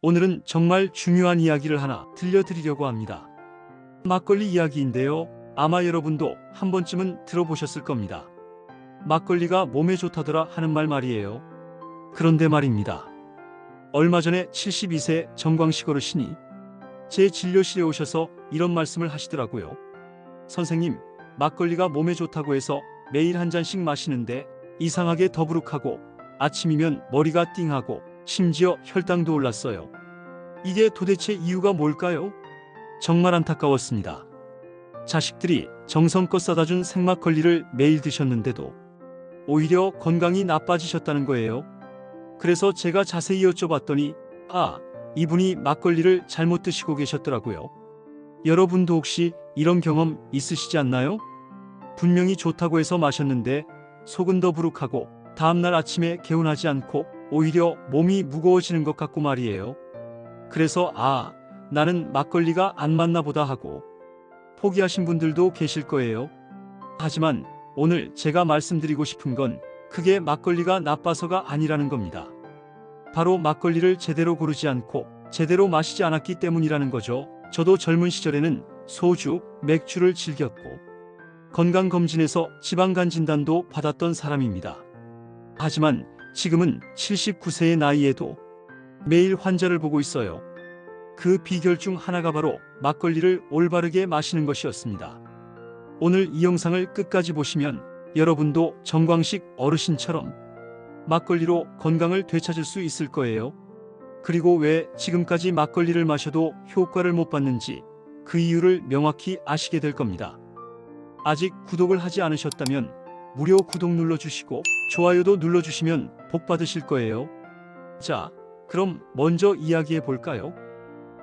오늘은 정말 중요한 이야기를 하나 들려드리려고 합니다. 막걸리 이야기인데요. 아마 여러분도 한 번쯤은 들어보셨을 겁니다. 막걸리가 몸에 좋다더라 하는 말 말이에요. 그런데 말입니다. 얼마 전에 72세 정광식 어르신이 제 진료실에 오셔서 이런 말씀을 하시더라고요. 선생님, 막걸리가 몸에 좋다고 해서 매일 한 잔씩 마시는데 이상하게 더부룩하고 아침이면 머리가 띵하고 심지어 혈당도 올랐어요. 이게 도대체 이유가 뭘까요? 정말 안타까웠습니다. 자식들이 정성껏 사다준 생막걸리를 매일 드셨는데도 오히려 건강이 나빠지셨다는 거예요. 그래서 제가 자세히 여쭤봤더니 이분이 막걸리를 잘못 드시고 계셨더라고요. 여러분도 혹시 이런 경험 있으시지 않나요? 분명히 좋다고 해서 마셨는데 속은 더부룩하고 다음날 아침에 개운하지 않고 오히려 몸이 무거워지는 것 같고 말이에요. 그래서 나는 막걸리가 안 맞나 보다 하고 포기하신 분들도 계실 거예요. 하지만 오늘 제가 말씀드리고 싶은 건 그게 막걸리가 나빠서가 아니라는 겁니다. 바로 막걸리를 제대로 고르지 않고 제대로 마시지 않았기 때문이라는 거죠. 저도 젊은 시절에는 소주, 맥주를 즐겼고 건강검진에서 지방간 진단도 받았던 사람입니다. 하지만 지금은 79세의 나이에도 매일 환자를 보고 있어요. 그 비결 중 하나가 바로 막걸리를 올바르게 마시는 것이었습니다. 오늘 이 영상을 끝까지 보시면 여러분도 정광식 어르신처럼 막걸리로 건강을 되찾을 수 있을 거예요. 그리고 왜 지금까지 막걸리를 마셔도 효과를 못 봤는지 그 이유를 명확히 아시게 될 겁니다. 아직 구독을 하지 않으셨다면 무료 구독 눌러주시고 좋아요도 눌러주시면 복 받으실 거예요. 자, 그럼 먼저 이야기해 볼까요?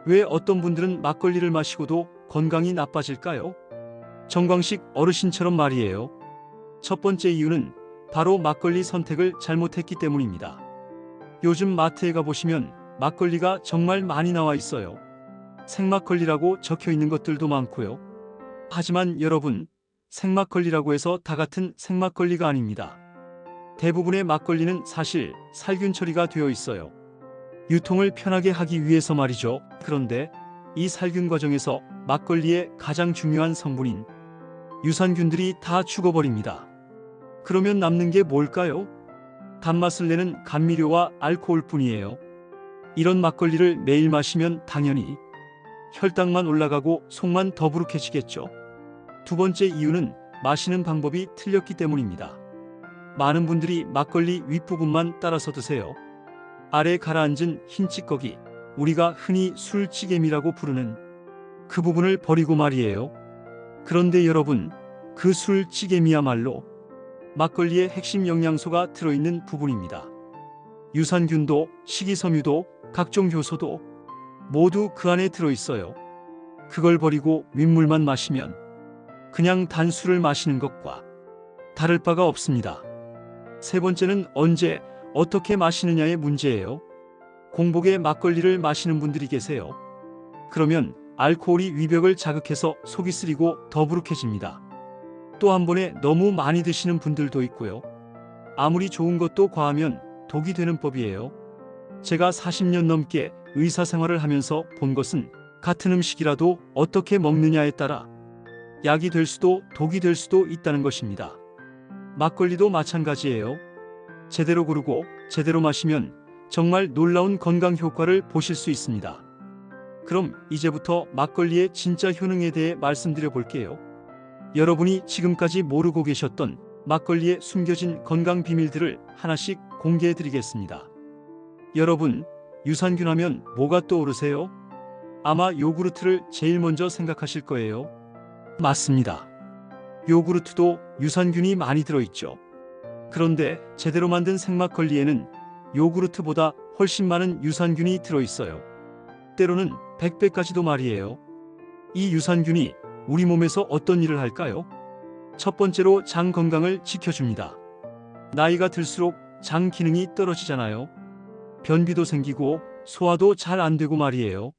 왜 어떤 분들은 막걸리를 마시고도 건강이 나빠질까요? 정광식 어르신처럼 말이에요. 첫 번째 이유는 바로 막걸리 선택을 잘못했기 때문입니다. 요즘 마트에 가보시면 막걸리가 정말 많이 나와 있어요. 생막걸리라고 적혀 있는 것들도 많고요. 하지만 여러분, 생막걸리라고 해서 다 같은 생막걸리가 아닙니다. 대부분의 막걸리는 사실 살균 처리가 되어 있어요. 유통을 편하게 하기 위해서 말이죠. 그런데 이 살균 과정에서 막걸리의 가장 중요한 성분인 유산균들이 다 죽어버립니다. 그러면 남는 게 뭘까요? 단맛을 내는 감미료와 알코올뿐이에요. 이런 막걸리를 매일 마시면 당연히 혈당만 올라가고 속만 더부룩해지겠죠. 두 번째 이유는 마시는 방법이 틀렸기 때문입니다. 많은 분들이 막걸리 윗부분만 따라서 드세요. 아래 가라앉은 흰 찌꺼기, 우리가 흔히 술찌개미라고 부르는 그 부분을 버리고 말이에요. 그런데 여러분, 그 술찌개미야말로 막걸리의 핵심 영양소가 들어있는 부분입니다. 유산균도 식이섬유도 각종 효소도 모두 그 안에 들어있어요. 그걸 버리고 윗물만 마시면 그냥 단술을 마시는 것과 다를 바가 없습니다. 세 번째는 언제 어떻게 마시느냐의 문제예요. 공복에 막걸리를 마시는 분들이 계세요. 그러면 알코올이 위벽을 자극해서 속이 쓰리고 더부룩해집니다. 또 한 번에 너무 많이 드시는 분들도 있고요. 아무리 좋은 것도 과하면 독이 되는 법이에요. 제가 40년 넘게 의사 생활을 하면서 본 것은 같은 음식이라도 어떻게 먹느냐에 따라 약이 될 수도 독이 될 수도 있다는 것입니다. 막걸리도 마찬가지예요. 제대로 고르고 제대로 마시면 정말 놀라운 건강 효과를 보실 수 있습니다. 그럼 이제부터 막걸리의 진짜 효능에 대해 말씀드려 볼게요. 여러분이 지금까지 모르고 계셨던 막걸리의 숨겨진 건강 비밀들을 하나씩 공개해 드리겠습니다. 여러분, 유산균 하면 뭐가 떠오르세요? 아마 요구르트를 제일 먼저 생각하실 거예요. 맞습니다. 요구르트도 유산균이 많이 들어있죠. 그런데 제대로 만든 생막걸리에는 요구르트보다 훨씬 많은 유산균이 들어있어요. 때로는 100배까지도 말이에요. 이 유산균이 우리 몸에서 어떤 일을 할까요? 첫 번째로 장 건강을 지켜줍니다. 나이가 들수록 장 기능이 떨어지잖아요. 변비도 생기고 소화도 잘 안 되고 말이에요.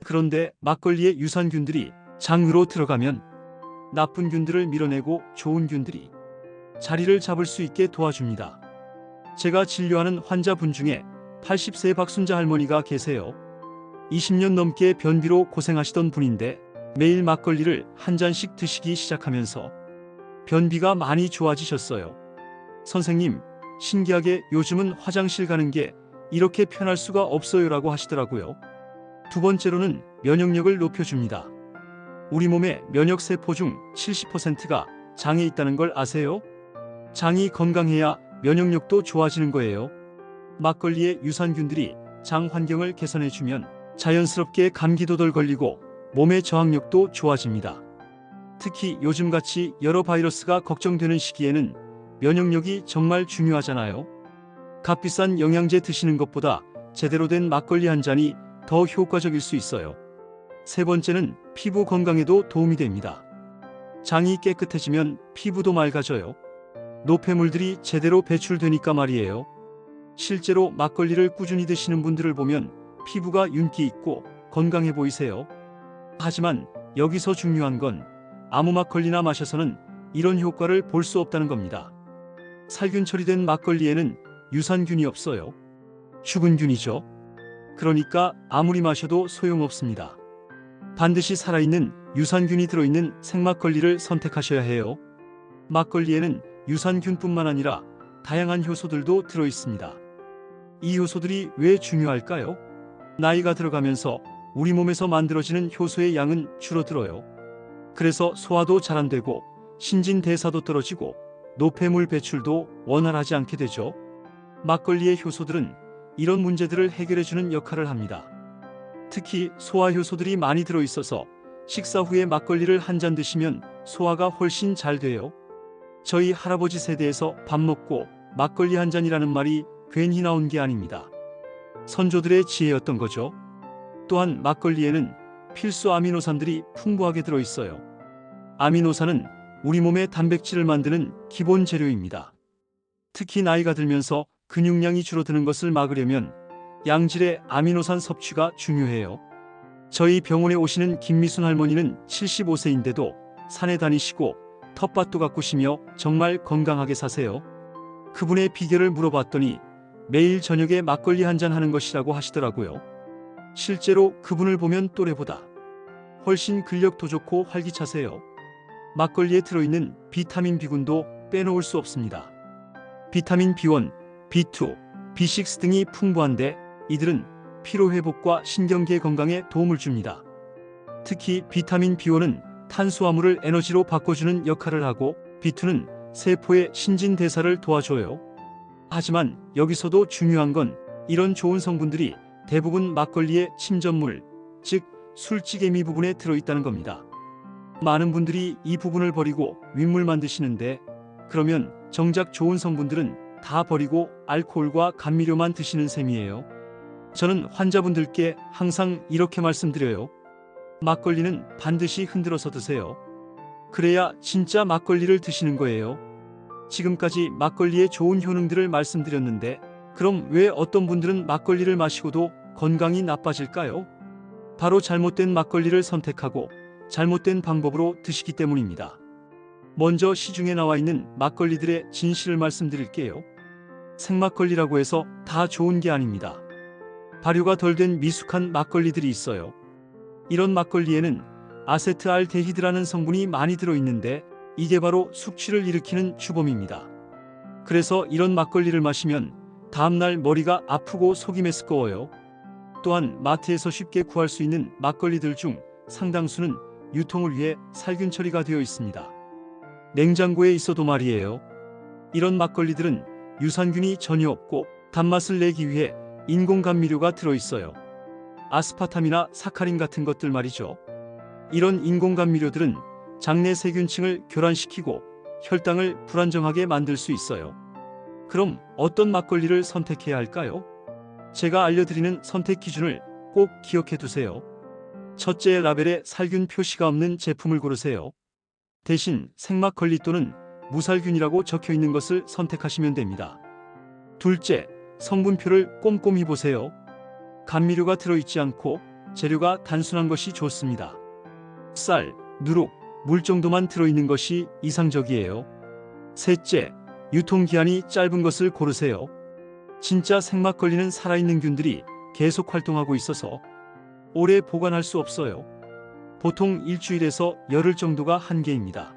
그런데 막걸리의 유산균들이 장으로 들어가면 나쁜 균들을 밀어내고 좋은 균들이 자리를 잡을 수 있게 도와줍니다. 제가 진료하는 환자분 중에 80세 박순자 할머니가 계세요. 20년 넘게 변비로 고생하시던 분인데 매일 막걸리를 한 잔씩 드시기 시작하면서 변비가 많이 좋아지셨어요. 선생님, 신기하게 요즘은 화장실 가는 게 이렇게 편할 수가 없어요라고 하시더라고요. 두 번째로는 면역력을 높여줍니다. 우리 몸의 면역세포 중 70%가 장에 있다는 걸 아세요? 장이 건강해야 면역력도 좋아지는 거예요. 막걸리의 유산균들이 장 환경을 개선해주면 자연스럽게 감기도 덜 걸리고 몸의 저항력도 좋아집니다. 특히 요즘같이 여러 바이러스가 걱정되는 시기에는 면역력이 정말 중요하잖아요. 값비싼 영양제 드시는 것보다 제대로 된 막걸리 한 잔이 더 효과적일 수 있어요. 세 번째는 피부 건강에도 도움이 됩니다. 장이 깨끗해지면 피부도 맑아져요. 노폐물들이 제대로 배출되니까 말이에요. 실제로 막걸리를 꾸준히 드시는 분들을 보면 피부가 윤기 있고 건강해 보이세요. 하지만 여기서 중요한 건 아무 막걸리나 마셔서는 이런 효과를 볼 수 없다는 겁니다. 살균 처리된 막걸리에는 유산균이 없어요. 죽은균이죠. 그러니까 아무리 마셔도 소용없습니다. 반드시 살아있는 유산균이 들어있는 생막걸리를 선택하셔야 해요. 막걸리에는 유산균뿐만 아니라 다양한 효소들도 들어있습니다. 이 효소들이 왜 중요할까요? 나이가 들어가면서 우리 몸에서 만들어지는 효소의 양은 줄어들어요. 그래서 소화도 잘 안 되고 신진대사도 떨어지고 노폐물 배출도 원활하지 않게 되죠. 막걸리의 효소들은 이런 문제들을 해결해주는 역할을 합니다. 특히 소화 효소들이 많이 들어있어서 식사 후에 막걸리를 한 잔 드시면 소화가 훨씬 잘 돼요. 저희 할아버지 세대에서 밥 먹고 막걸리 한 잔이라는 말이 괜히 나온 게 아닙니다. 선조들의 지혜였던 거죠. 또한 막걸리에는 필수 아미노산들이 풍부하게 들어있어요. 아미노산은 우리 몸의 단백질을 만드는 기본 재료입니다. 특히 나이가 들면서 근육량이 줄어드는 것을 막으려면 양질의 아미노산 섭취가 중요해요. 저희 병원에 오시는 김미순 할머니는 75세인데도 산에 다니시고 텃밭도 가꾸시며 정말 건강하게 사세요. 그분의 비결을 물어봤더니 매일 저녁에 막걸리 한 잔 하는 것이라고 하시더라고요. 실제로 그분을 보면 또래보다 훨씬 근력도 좋고 활기차세요. 막걸리에 들어있는 비타민 B군도 빼놓을 수 없습니다. 비타민 B1, B2, B6 등이 풍부한데 이들은 피로회복과 신경계 건강에 도움을 줍니다. 특히 비타민 B1은 탄수화물을 에너지로 바꿔주는 역할을 하고 B2는 세포의 신진대사를 도와줘요. 하지만 여기서도 중요한 건 이런 좋은 성분들이 대부분 막걸리의 침전물, 즉 술찌개미 부분에 들어있다는 겁니다. 많은 분들이 이 부분을 버리고 윗물만 드시는데 그러면 정작 좋은 성분들은 다 버리고 알코올과 감미료만 드시는 셈이에요. 저는 환자분들께 항상 이렇게 말씀드려요. 막걸리는 반드시 흔들어서 드세요. 그래야 진짜 막걸리를 드시는 거예요. 지금까지 막걸리의 좋은 효능들을 말씀드렸는데 그럼 왜 어떤 분들은 막걸리를 마시고도 건강이 나빠질까요? 바로 잘못된 막걸리를 선택하고 잘못된 방법으로 드시기 때문입니다. 먼저 시중에 나와 있는 막걸리들의 진실을 말씀드릴게요. 생막걸리라고 해서 다 좋은 게 아닙니다. 발효가 덜 된 미숙한 막걸리들이 있어요. 이런 막걸리에는 아세트알데히드라는 성분이 많이 들어있는데 이게 바로 숙취를 일으키는 주범입니다. 그래서 이런 막걸리를 마시면 다음날 머리가 아프고 속이 메스꺼워요. 또한 마트에서 쉽게 구할 수 있는 막걸리들 중 상당수는 유통을 위해 살균 처리가 되어 있습니다. 냉장고에 있어도 말이에요. 이런 막걸리들은 유산균이 전혀 없고 단맛을 내기 위해 인공 감미료가 들어있어요. 아스파탐이나 사카린 같은 것들 말이죠. 이런 인공 감미료들은 장내 세균층을 교란시키고 혈당을 불안정하게 만들 수 있어요. 그럼 어떤 막걸리를 선택해야 할까요? 제가 알려드리는 선택 기준을 꼭 기억해 두세요. 첫째, 라벨에 살균 표시가 없는 제품을 고르세요. 대신 생막걸리 또는 무살균이라고 적혀 있는 것을 선택하시면 됩니다. 둘째, 성분표를 꼼꼼히 보세요. 감미료가 들어있지 않고 재료가 단순한 것이 좋습니다. 쌀, 누룩, 물 정도만 들어있는 것이 이상적이에요. 셋째, 유통기한이 짧은 것을 고르세요. 진짜 생막걸리는 살아있는 균들이 계속 활동하고 있어서 오래 보관할 수 없어요. 보통 일주일에서 열흘 정도가 한계입니다.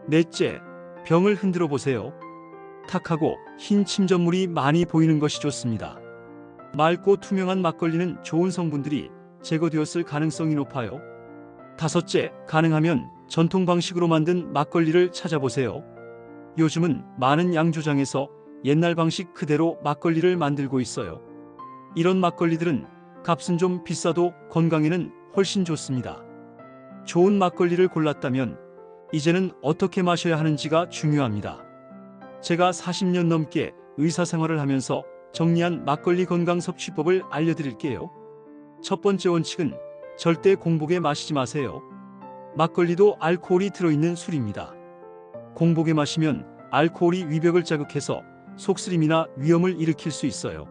넷째, 병을 흔들어 보세요. 탁하고 흰 침전물이 많이 보이는 것이 좋습니다. 맑고 투명한 막걸리는 좋은 성분들이 제거되었을 가능성이 높아요. 다섯째, 가능하면 전통 방식으로 만든 막걸리를 찾아보세요. 요즘은 많은 양조장에서 옛날 방식 그대로 막걸리를 만들고 있어요. 이런 막걸리들은 값은 좀 비싸도 건강에는 훨씬 좋습니다. 좋은 막걸리를 골랐다면 이제는 어떻게 마셔야 하는지가 중요합니다. 제가 40년 넘게 의사 생활을 하면서 정리한 막걸리 건강 섭취법을 알려드릴게요. 첫 번째 원칙은 절대 공복에 마시지 마세요. 막걸리도 알코올이 들어있는 술입니다. 공복에 마시면 알코올이 위벽을 자극해서 속쓰림이나 위염을 일으킬 수 있어요.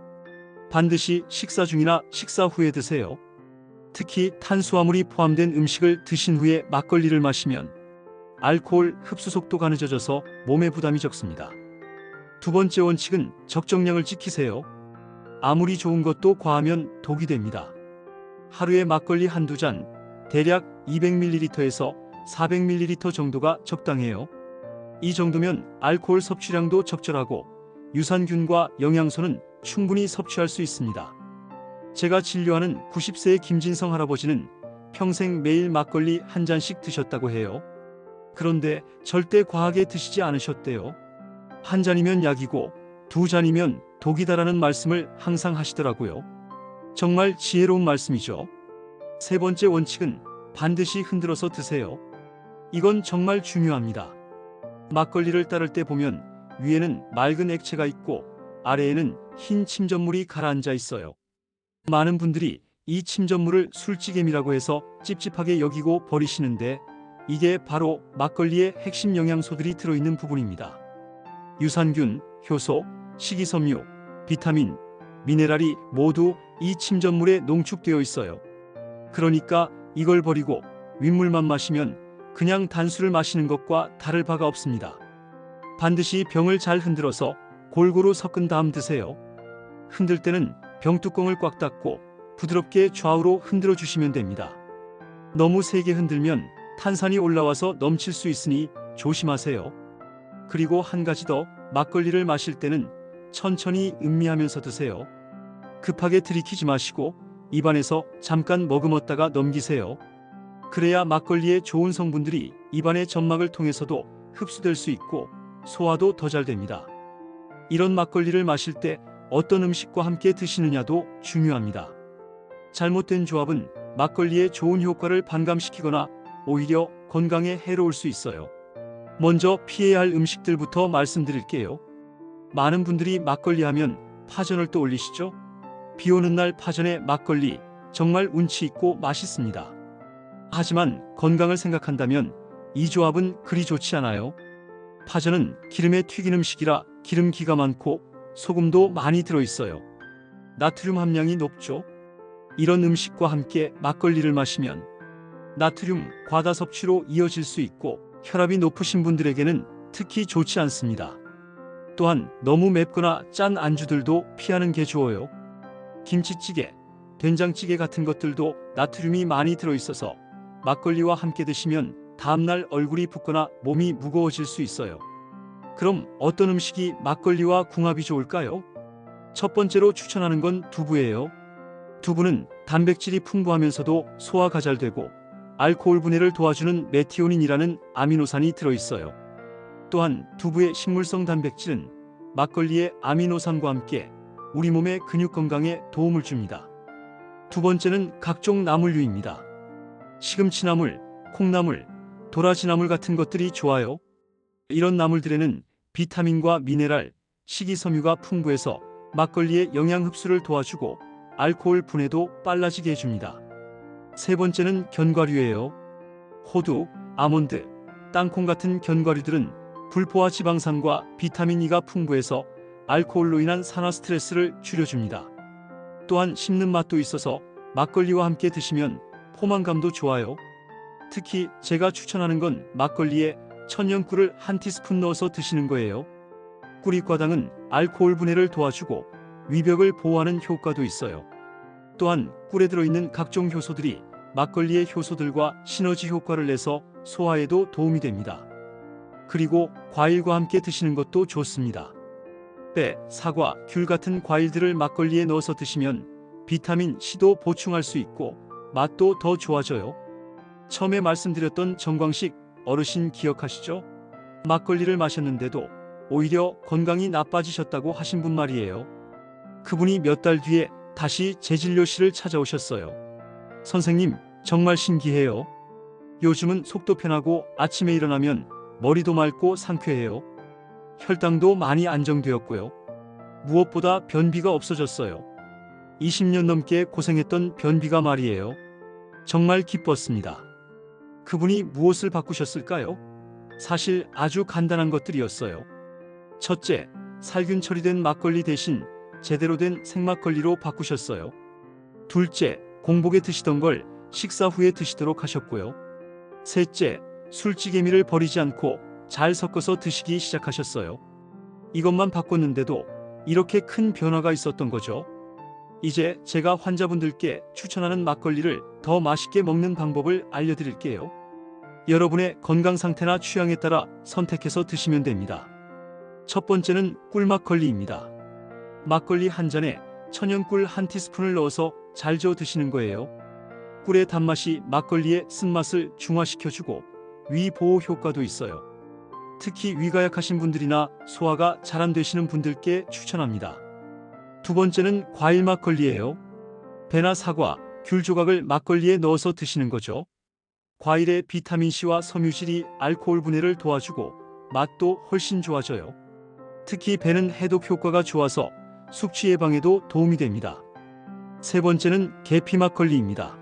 반드시 식사 중이나 식사 후에 드세요. 특히 탄수화물이 포함된 음식을 드신 후에 막걸리를 마시면 알코올 흡수 속도가 늦어져서 몸에 부담이 적습니다. 두 번째 원칙은 적정량을 지키세요. 아무리 좋은 것도 과하면 독이 됩니다. 하루에 막걸리 한두 잔, 대략 200ml에서 400ml 정도가 적당해요. 이 정도면 알코올 섭취량도 적절하고 유산균과 영양소는 충분히 섭취할 수 있습니다. 제가 진료하는 90세의 김진성 할아버지는 평생 매일 막걸리 한 잔씩 드셨다고 해요. 그런데 절대 과하게 드시지 않으셨대요. 한 잔이면 약이고 두 잔이면 독이다라는 말씀을 항상 하시더라고요. 정말 지혜로운 말씀이죠. 세 번째 원칙은 반드시 흔들어서 드세요. 이건 정말 중요합니다. 막걸리를 따를 때 보면 위에는 맑은 액체가 있고 아래에는 흰 침전물이 가라앉아 있어요. 많은 분들이 이 침전물을 술찌개미라고 해서 찝찝하게 여기고 버리시는데 이게 바로 막걸리의 핵심 영양소들이 들어있는 부분입니다. 유산균, 효소, 식이섬유, 비타민, 미네랄이 모두 이 침전물에 농축되어 있어요. 그러니까 이걸 버리고 윗물만 마시면 그냥 단술을 마시는 것과 다를 바가 없습니다. 반드시 병을 잘 흔들어서 골고루 섞은 다음 드세요. 흔들 때는 병뚜껑을 꽉 닫고 부드럽게 좌우로 흔들어 주시면 됩니다. 너무 세게 흔들면 탄산이 올라와서 넘칠 수 있으니 조심하세요. 그리고 한 가지 더, 막걸리를 마실 때는 천천히 음미하면서 드세요. 급하게 들이키지 마시고 입안에서 잠깐 머금었다가 넘기세요. 그래야 막걸리의 좋은 성분들이 입안의 점막을 통해서도 흡수될 수 있고 소화도 더 잘 됩니다. 이런 막걸리를 마실 때 어떤 음식과 함께 드시느냐도 중요합니다. 잘못된 조합은 막걸리의 좋은 효과를 반감시키거나 오히려 건강에 해로울 수 있어요. 먼저 피해야 할 음식들부터 말씀드릴게요. 많은 분들이 막걸리 하면 파전을 떠올리시죠? 비 오는 날 파전에 막걸리, 정말 운치 있고 맛있습니다. 하지만 건강을 생각한다면 이 조합은 그리 좋지 않아요. 파전은 기름에 튀긴 음식이라 기름기가 많고 소금도 많이 들어있어요. 나트륨 함량이 높죠. 이런 음식과 함께 막걸리를 마시면 나트륨 과다 섭취로 이어질 수 있고 혈압이 높으신 분들에게는 특히 좋지 않습니다. 또한 너무 맵거나 짠 안주들도 피하는 게 좋아요. 김치찌개, 된장찌개 같은 것들도 나트륨이 많이 들어있어서 막걸리와 함께 드시면 다음날 얼굴이 붓거나 몸이 무거워질 수 있어요. 그럼 어떤 음식이 막걸리와 궁합이 좋을까요? 첫 번째로 추천하는 건 두부예요. 두부는 단백질이 풍부하면서도 소화가 잘 되고 알코올 분해를 도와주는 메티오닌이라는 아미노산이 들어있어요. 또한 두부의 식물성 단백질은 막걸리의 아미노산과 함께 우리 몸의 근육 건강에 도움을 줍니다. 두 번째는 각종 나물류입니다. 시금치나물, 콩나물, 도라지나물 같은 것들이 좋아요. 이런 나물들에는 비타민과 미네랄, 식이섬유가 풍부해서 막걸리의 영양 흡수를 도와주고 알코올 분해도 빨라지게 해줍니다. 세 번째는 견과류예요. 호두, 아몬드, 땅콩 같은 견과류들은 불포화 지방산과 비타민 E가 풍부해서 알코올로 인한 산화 스트레스를 줄여줍니다. 또한 씹는 맛도 있어서 막걸리와 함께 드시면 포만감도 좋아요. 특히 제가 추천하는 건 막걸리에 천연꿀을 한 티스푼 넣어서 드시는 거예요. 꿀이과당은 알코올 분해를 도와주고 위벽을 보호하는 효과도 있어요. 또한 꿀에 들어있는 각종 효소들이 막걸리의 효소들과 시너지 효과를 내서 소화에도 도움이 됩니다. 그리고 과일과 함께 드시는 것도 좋습니다. 배, 사과, 귤 같은 과일들을 막걸리에 넣어서 드시면 비타민 C도 보충할 수 있고 맛도 더 좋아져요. 처음에 말씀드렸던 정광식 어르신 기억하시죠? 막걸리를 마셨는데도 오히려 건강이 나빠지셨다고 하신 분 말이에요. 그분이 몇 달 뒤에 다시 제진료실을 찾아오셨어요. 선생님, 정말 신기해요. 요즘은 속도 편하고 아침에 일어나면 머리도 맑고 상쾌해요. 혈당도 많이 안정되었고요. 무엇보다 변비가 없어졌어요. 20년 넘게 고생했던 변비가 말이에요. 정말 기뻤습니다. 그분이 무엇을 바꾸셨을까요? 사실 아주 간단한 것들이었어요. 첫째, 살균 처리된 막걸리 대신 제대로 된 생막걸리로 바꾸셨어요. 둘째, 공복에 드시던 걸 식사 후에 드시도록 하셨고요. 셋째, 술찌개미를 버리지 않고 잘 섞어서 드시기 시작하셨어요. 이것만 바꿨는데도 이렇게 큰 변화가 있었던 거죠. 이제 제가 환자분들께 추천하는 막걸리를 더 맛있게 먹는 방법을 알려드릴게요. 여러분의 건강 상태나 취향에 따라 선택해서 드시면 됩니다. 첫 번째는 꿀막걸리입니다. 막걸리 한 잔에 천연꿀 한 티스푼을 넣어서 잘 저어 드시는 거예요. 꿀의 단맛이 막걸리의 쓴맛을 중화시켜주고 위 보호 효과도 있어요. 특히 위가 약하신 분들이나 소화가 잘 안 되시는 분들께 추천합니다. 두 번째는 과일 막걸리예요. 배나 사과, 귤 조각을 막걸리에 넣어서 드시는 거죠. 과일의 비타민C와 섬유질이 알코올 분해를 도와주고 맛도 훨씬 좋아져요. 특히 배는 해독 효과가 좋아서 숙취 예방에도 도움이 됩니다. 세 번째는 계피 막걸리입니다.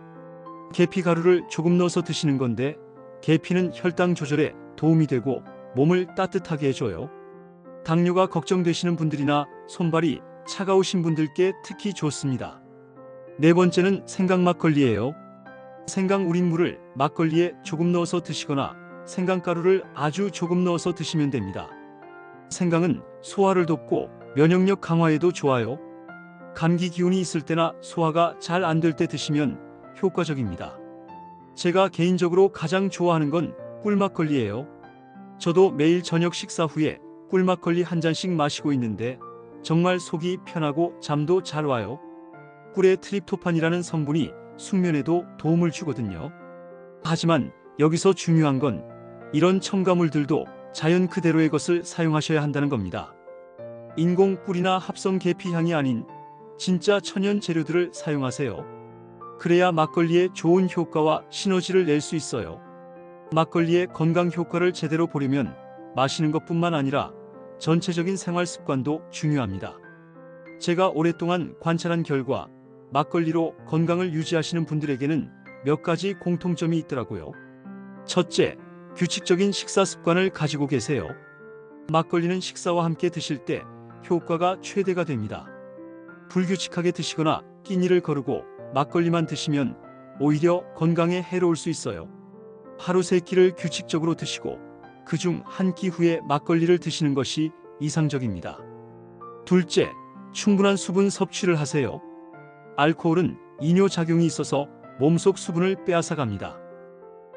계피 가루를 조금 넣어서 드시는 건데 계피는 혈당 조절에 도움이 되고 몸을 따뜻하게 해줘요. 당뇨가 걱정되시는 분들이나 손발이 차가우신 분들께 특히 좋습니다. 네 번째는 생강 막걸리예요. 생강 우린 물을 막걸리에 조금 넣어서 드시거나 생강가루를 아주 조금 넣어서 드시면 됩니다. 생강은 소화를 돕고 면역력 강화에도 좋아요. 감기 기운이 있을 때나 소화가 잘 안 될 때 드시면 효과적입니다. 제가 개인적으로 가장 좋아하는 건 꿀막걸리예요. 저도 매일 저녁 식사 후에 꿀막걸리 한 잔씩 마시고 있는데 정말 속이 편하고 잠도 잘 와요. 꿀의 트립토판이라는 성분이 숙면에도 도움을 주거든요. 하지만 여기서 중요한 건 이런 첨가물들도 자연 그대로의 것을 사용하셔야 한다는 겁니다. 인공 꿀이나 합성 계피 향이 아닌 진짜 천연 재료들을 사용하세요. 그래야 막걸리의 좋은 효과와 시너지를 낼 수 있어요. 막걸리의 건강 효과를 제대로 보려면 마시는 것뿐만 아니라 전체적인 생활 습관도 중요합니다. 제가 오랫동안 관찰한 결과 막걸리로 건강을 유지하시는 분들에게는 몇 가지 공통점이 있더라고요. 첫째, 규칙적인 식사 습관을 가지고 계세요. 막걸리는 식사와 함께 드실 때 효과가 최대가 됩니다. 불규칙하게 드시거나 끼니를 거르고 막걸리만 드시면 오히려 건강에 해로울 수 있어요. 하루 3끼를 규칙적으로 드시고 그중 한 끼 후에 막걸리를 드시는 것이 이상적입니다. 둘째, 충분한 수분 섭취를 하세요. 알코올은 이뇨작용이 있어서 몸속 수분을 빼앗아갑니다.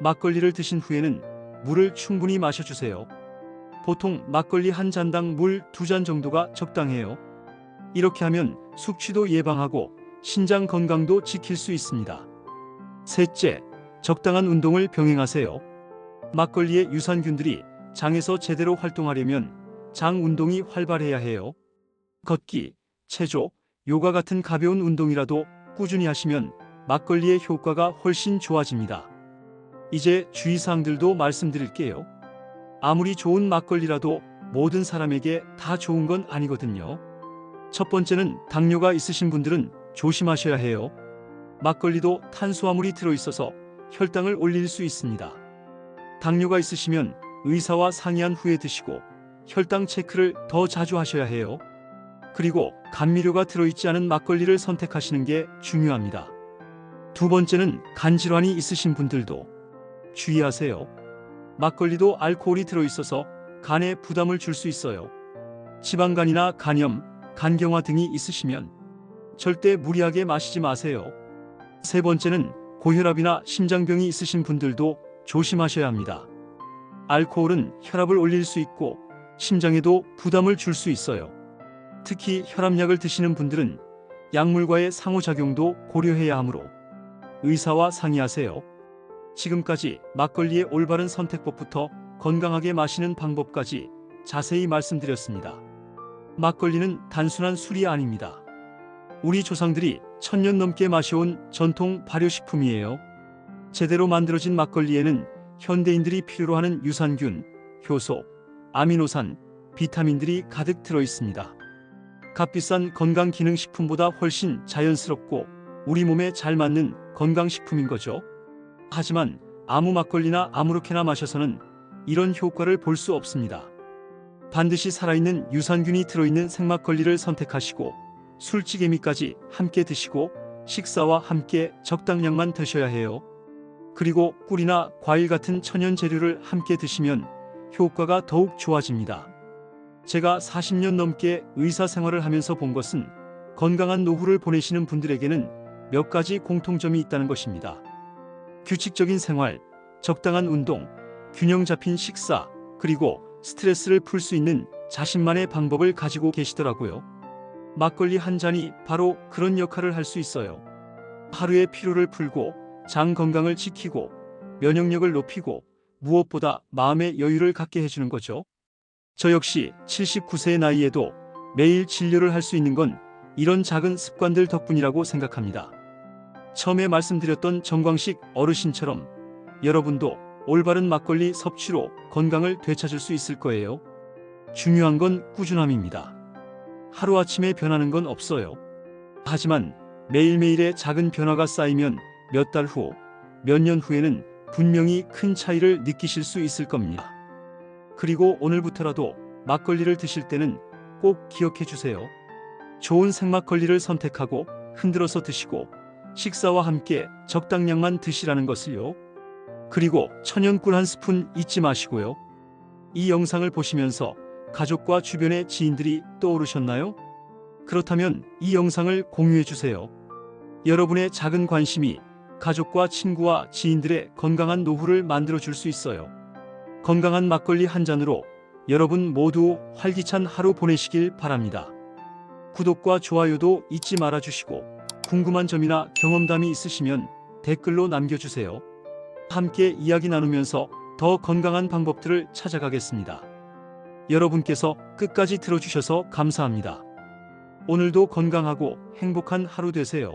막걸리를 드신 후에는 물을 충분히 마셔주세요. 보통 막걸리 한 잔당 물 2잔 정도가 적당해요. 이렇게 하면 숙취도 예방하고 신장 건강도 지킬 수 있습니다. 셋째, 적당한 운동을 병행하세요. 막걸리의 유산균들이 장에서 제대로 활동하려면 장 운동이 활발해야 해요. 걷기, 체조, 요가 같은 가벼운 운동이라도 꾸준히 하시면 막걸리의 효과가 훨씬 좋아집니다. 이제 주의사항들도 말씀드릴게요. 아무리 좋은 막걸리라도 모든 사람에게 다 좋은 건 아니거든요. 첫 번째는 당뇨가 있으신 분들은 조심하셔야 해요. 막걸리도 탄수화물이 들어있어서 혈당을 올릴 수 있습니다. 당뇨가 있으시면 의사와 상의한 후에 드시고 혈당 체크를 더 자주 하셔야 해요. 그리고 감미료가 들어있지 않은 막걸리를 선택하시는 게 중요합니다. 두 번째는 간질환이 있으신 분들도 주의하세요. 막걸리도 알코올이 들어있어서 간에 부담을 줄 수 있어요. 지방간이나 간염, 간경화 등이 있으시면 절대 무리하게 마시지 마세요. 세 번째는 고혈압이나 심장병이 있으신 분들도 조심하셔야 합니다. 알코올은 혈압을 올릴 수 있고 심장에도 부담을 줄 수 있어요. 특히 혈압약을 드시는 분들은 약물과의 상호작용도 고려해야 하므로 의사와 상의하세요. 지금까지 막걸리의 올바른 선택법부터 건강하게 마시는 방법까지 자세히 말씀드렸습니다. 막걸리는 단순한 술이 아닙니다. 우리 조상들이 1000년 넘게 마셔온 전통 발효식품이에요. 제대로 만들어진 막걸리에는 현대인들이 필요로 하는 유산균, 효소, 아미노산, 비타민들이 가득 들어 있습니다. 값비싼 건강기능식품보다 훨씬 자연스럽고 우리 몸에 잘 맞는 건강식품인 거죠. 하지만 아무 막걸리나 아무렇게나 마셔서는 이런 효과를 볼 수 없습니다. 반드시 살아있는 유산균이 들어있는 생막걸리를 선택하시고 술찌개미까지 함께 드시고 식사와 함께 적당량만 드셔야 해요. 그리고 꿀이나 과일 같은 천연 재료를 함께 드시면 효과가 더욱 좋아집니다. 제가 40년 넘게 의사 생활을 하면서 본 것은 건강한 노후를 보내시는 분들에게는 몇 가지 공통점이 있다는 것입니다. 규칙적인 생활, 적당한 운동, 균형 잡힌 식사, 그리고 스트레스를 풀 수 있는 자신만의 방법을 가지고 계시더라고요. 막걸리 한 잔이 바로 그런 역할을 할 수 있어요. 하루의 피로를 풀고 장 건강을 지키고 면역력을 높이고 무엇보다 마음의 여유를 갖게 해주는 거죠. 저 역시 79세의 나이에도 매일 진료를 할 수 있는 건 이런 작은 습관들 덕분이라고 생각합니다. 처음에 말씀드렸던 정광식 어르신처럼 여러분도 올바른 막걸리 섭취로 건강을 되찾을 수 있을 거예요. 중요한 건 꾸준함입니다. 하루아침에 변하는 건 없어요. 하지만 매일매일의 작은 변화가 쌓이면 몇 달 후, 몇 년 후에는 분명히 큰 차이를 느끼실 수 있을 겁니다. 그리고 오늘부터라도 막걸리를 드실 때는 꼭 기억해 주세요. 좋은 생막걸리를 선택하고 흔들어서 드시고 식사와 함께 적당량만 드시라는 것을요. 그리고 천연꿀 한 스푼 잊지 마시고요. 이 영상을 보시면서 가족과 주변의 지인들이 떠오르셨나요? 그렇다면 이 영상을 공유해 주세요. 여러분의 작은 관심이 가족과 친구와 지인들의 건강한 노후를 만들어 줄 수 있어요. 건강한 막걸리 한 잔으로 여러분 모두 활기찬 하루 보내시길 바랍니다. 구독과 좋아요도 잊지 말아 주시고 궁금한 점이나 경험담이 있으시면 댓글로 남겨주세요. 함께 이야기 나누면서 더 건강한 방법들을 찾아가겠습니다. 여러분께서 끝까지 들어주셔서 감사합니다. 오늘도 건강하고 행복한 하루 되세요.